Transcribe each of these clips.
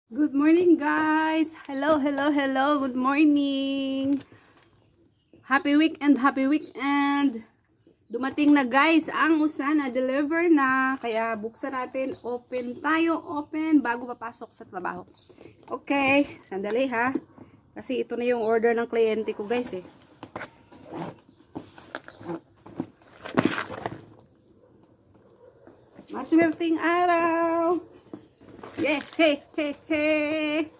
Good morning, guys. Hello, hello, hello. Good morning. Happy weekend, happy weekend. Dumating na, guys, ang Usana. Deliver na. Kaya buksan natin. Open tayo. Open bago papasok sa trabaho. Okay. Sandali, ha. Kasi ito na yung order ng kliyente ko, guys, eh. Maswerteng araw. Yeah, hey, hey, hey.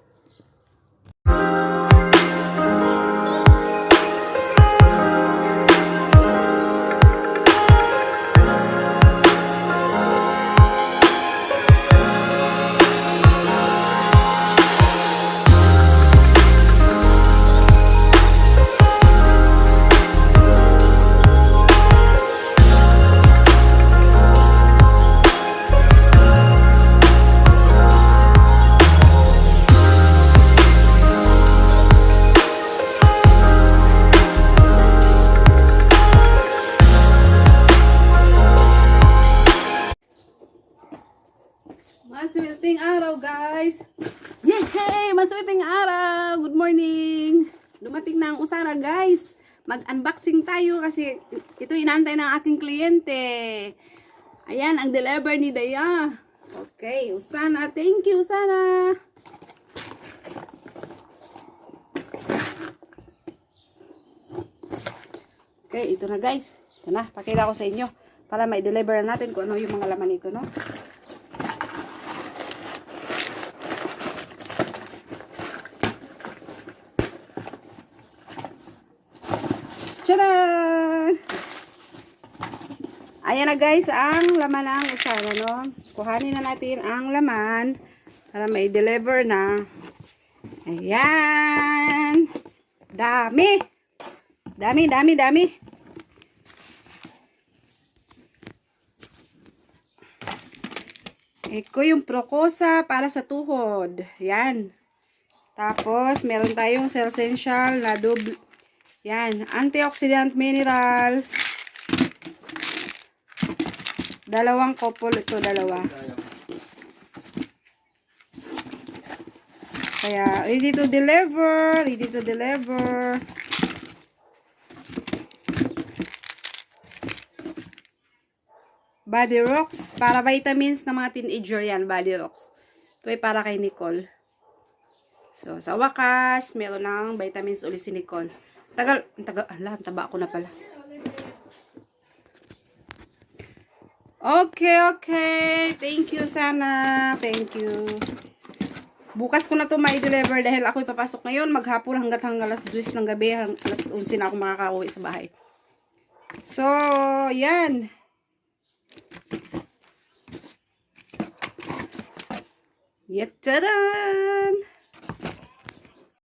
Maswerteng araw, guys. Yay! Maswerteng araw. Good morning. Dumating na ang Usana, guys. Mag-unboxing tayo kasi ito inaantay ng aking kliyente. Ayan, ang deliver ni Daya. Okay, Usana. Thank you, Usana. Okay, ito na, guys. Ito na, pakita ko sa inyo para ma-deliver natin kung ano yung mga laman nito, no? Tcharan! Ayan na, guys, ang laman ng Usana, no? Kuhanin na natin ang laman para may deliver na. Ayan! Dami! Dami, dami, dami! Eko yung Procosa para sa tuhod. Ayan. Tapos, meron tayong essential na double. Yan, antioxidant minerals. Dalawang couple ito, dalawa. Kaya, ready to deliver, ready to deliver. Body Rocks, para vitamins ng mga teenager yan, Body Rocks. Ito ay para kay Nicole. So, sa wakas, meron ng vitamins ulit si Nicole. Taba ako na pala. Okay. Thank you, Sana. Thank you. Bukas ko na to mai-deliver dahil ako ipapasok ngayon. Maghapon hanggang alas 10 ng gabi. Alas 11 na ako makaka-uwi sa bahay. So, yan. Yataran!